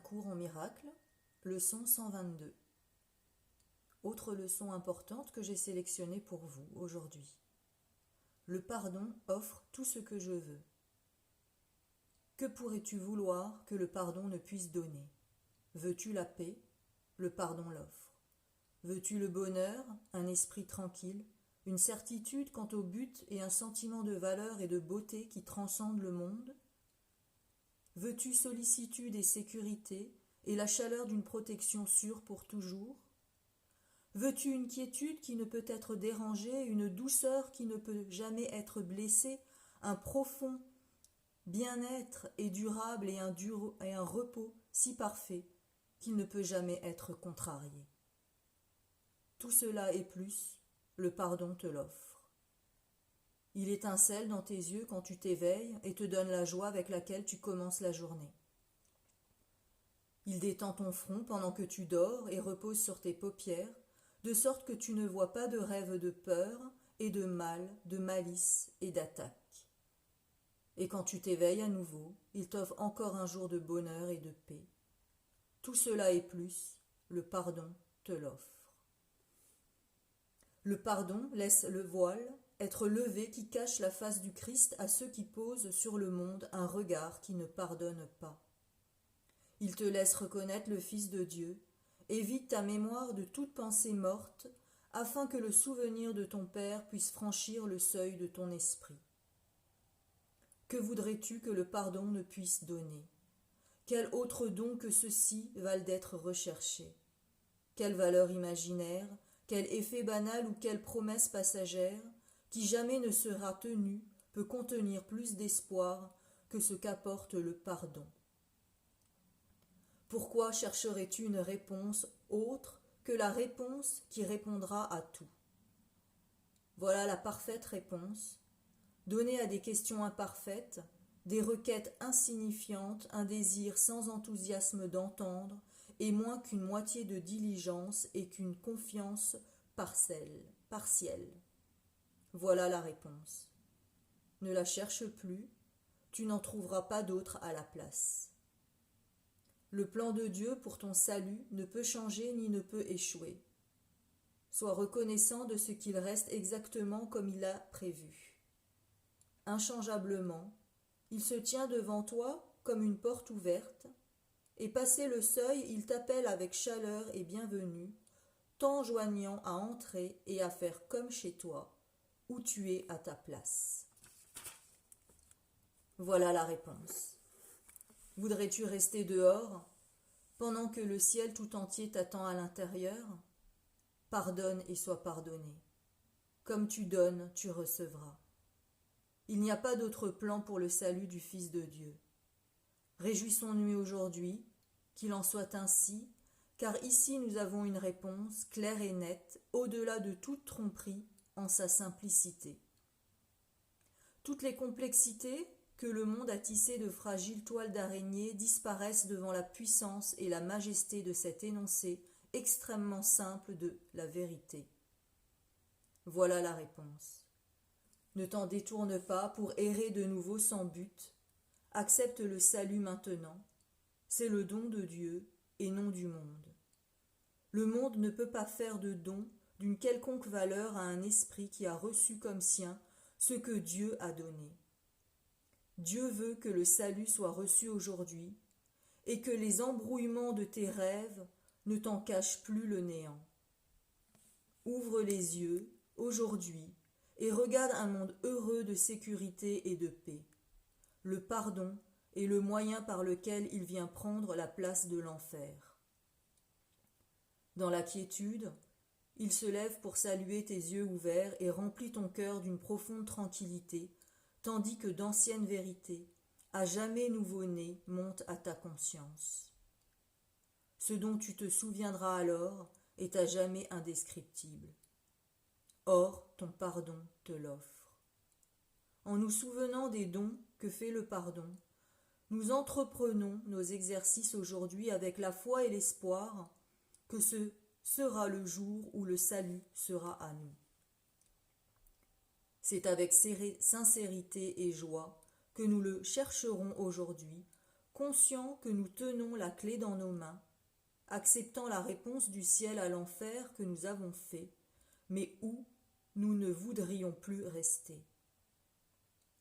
cours en miracle, leçon 122. Autre leçon importante que j'ai sélectionnée pour vous aujourd'hui. Le pardon offre tout ce que je veux. Que pourrais-tu vouloir que le pardon ne puisse donner? Veux-tu la paix? Le pardon l'offre. Veux-tu le bonheur, un esprit tranquille, une certitude quant au but et un sentiment de valeur et de beauté qui transcende le monde? Veux-tu sollicitude et sécurité et la chaleur d'une protection sûre pour toujours? Veux-tu une quiétude qui ne peut être dérangée, une douceur qui ne peut jamais être blessée, un profond bien-être et durable et un repos si parfait qu'il ne peut jamais être contrarié? Tout cela et plus, le pardon te l'offre. Il étincelle dans tes yeux quand tu t'éveilles et te donne la joie avec laquelle tu commences la journée. Il détend ton front pendant que tu dors et repose sur tes paupières, de sorte que tu ne vois pas de rêves de peur et de mal, de malice et d'attaque. Et quand tu t'éveilles à nouveau, il t'offre encore un jour de bonheur et de paix. Tout cela et plus, le pardon te l'offre. Le pardon laisse le voile être levé qui cache la face du Christ à ceux qui posent sur le monde un regard qui ne pardonne pas. Il te laisse reconnaître le Fils de Dieu et vide ta mémoire de toute pensée morte afin que le souvenir de ton Père puisse franchir le seuil de ton esprit. Que voudrais-tu que le pardon ne puisse donner? Quel autre don que ceci valent d'être recherché? Quelle valeur imaginaire, quel effet banal ou quelle promesse passagère, qui jamais ne sera tenue, peut contenir plus d'espoir que ce qu'apporte le pardon? Pourquoi chercherais-tu une réponse autre que la réponse qui répondra à tout? Voilà la parfaite réponse, donnée à des questions imparfaites, des requêtes insignifiantes, un désir sans enthousiasme d'entendre, et moins qu'une moitié de diligence et qu'une confiance partielle. Voilà la réponse. Ne la cherche plus, tu n'en trouveras pas d'autre à la place. Le plan de Dieu pour ton salut ne peut changer ni ne peut échouer. Sois reconnaissant de ce qu'il reste exactement comme il l'a prévu. Inchangeablement, il se tient devant toi comme une porte ouverte, et passé le seuil, il t'appelle avec chaleur et bienvenue, t'enjoignant à entrer et à faire comme chez toi, où tu es à ta place. Voilà la réponse. Voudrais-tu rester dehors, pendant que le ciel tout entier t'attend à l'intérieur? Pardonne et sois pardonné. Comme tu donnes, tu recevras. Il n'y a pas d'autre plan pour le salut du Fils de Dieu. Réjouissons-nous aujourd'hui, qu'il en soit ainsi, car ici nous avons une réponse claire et nette, au-delà de toute tromperie, en sa simplicité. Toutes les complexités que le monde a tissées de fragiles toiles d'araignée disparaissent devant la puissance et la majesté de cet énoncé extrêmement simple de la vérité. Voilà la réponse. Ne t'en détourne pas pour errer de nouveau sans but. Accepte le salut maintenant. C'est le don de Dieu et non du monde. Le monde ne peut pas faire de don d'une quelconque valeur à un esprit qui a reçu comme sien ce que Dieu a donné. Dieu veut que le salut soit reçu aujourd'hui et que les embrouillements de tes rêves ne t'en cachent plus le néant. Ouvre les yeux, aujourd'hui, et regarde un monde heureux de sécurité et de paix. Le pardon est le moyen par lequel il vient prendre la place de l'enfer. Dans la quiétude, il se lève pour saluer tes yeux ouverts et remplit ton cœur d'une profonde tranquillité, tandis que d'anciennes vérités, à jamais nouveau-nées, montent à ta conscience. Ce dont tu te souviendras alors est à jamais indescriptible. Or, ton pardon te l'offre. En nous souvenant des dons que fait le pardon, nous entreprenons nos exercices aujourd'hui avec la foi et l'espoir que ce sera le jour où le salut sera à nous. C'est avec sincérité et joie que nous le chercherons aujourd'hui, conscients que nous tenons la clé dans nos mains, acceptant la réponse du ciel à l'enfer que nous avons fait, mais où nous ne voudrions plus rester.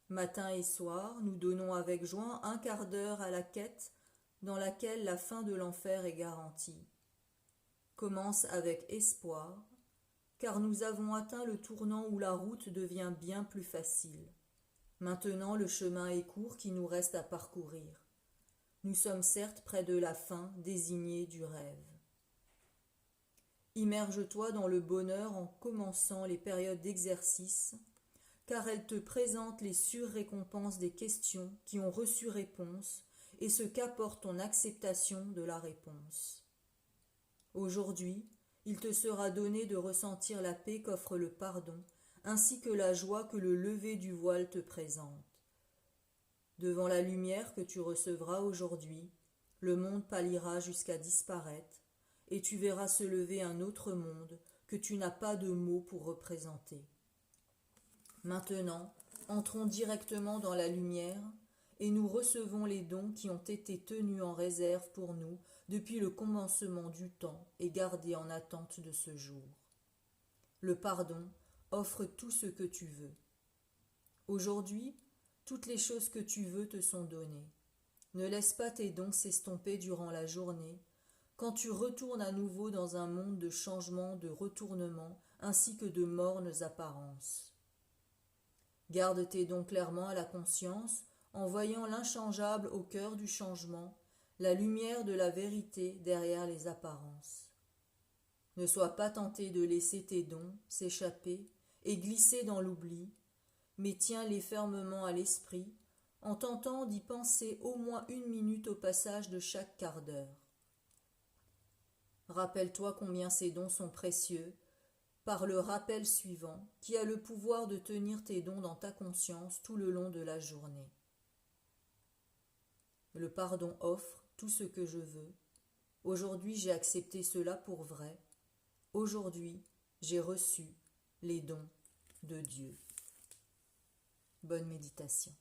Matin et soir, nous donnons avec joie un quart d'heure à la quête dans laquelle la fin de l'enfer est garantie. Commence avec espoir, car nous avons atteint le tournant où la route devient bien plus facile. Maintenant le chemin est court qui nous reste à parcourir. Nous sommes certes près de la fin désignée du rêve. Immerge-toi dans le bonheur en commençant les périodes d'exercice, car elles te présentent les surrécompenses des questions qui ont reçu réponse et ce qu'apporte ton acceptation de la réponse. Aujourd'hui, il te sera donné de ressentir la paix qu'offre le pardon, ainsi que la joie que le lever du voile te présente. Devant la lumière que tu recevras aujourd'hui, le monde pâlira jusqu'à disparaître, et tu verras se lever un autre monde que tu n'as pas de mots pour représenter. Maintenant, entrons directement dans la lumière, et nous recevons les dons qui ont été tenus en réserve pour nous depuis le commencement du temps et gardés en attente de ce jour. Le pardon offre tout ce que tu veux. Aujourd'hui, toutes les choses que tu veux te sont données. Ne laisse pas tes dons s'estomper durant la journée, quand tu retournes à nouveau dans un monde de changements, de retournements, ainsi que de mornes apparences. Garde tes dons clairement à la conscience, en voyant l'inchangeable au cœur du changement, la lumière de la vérité derrière les apparences. Ne sois pas tenté de laisser tes dons s'échapper et glisser dans l'oubli, mais tiens-les fermement à l'esprit, en tentant d'y penser au moins 1 minute au passage de chaque quart d'heure. Rappelle-toi combien ces dons sont précieux, par le rappel suivant, qui a le pouvoir de tenir tes dons dans ta conscience tout le long de la journée. Le pardon offre tout ce que je veux. Aujourd'hui, j'ai accepté cela pour vrai. Aujourd'hui, j'ai reçu les dons de Dieu. Bonne méditation.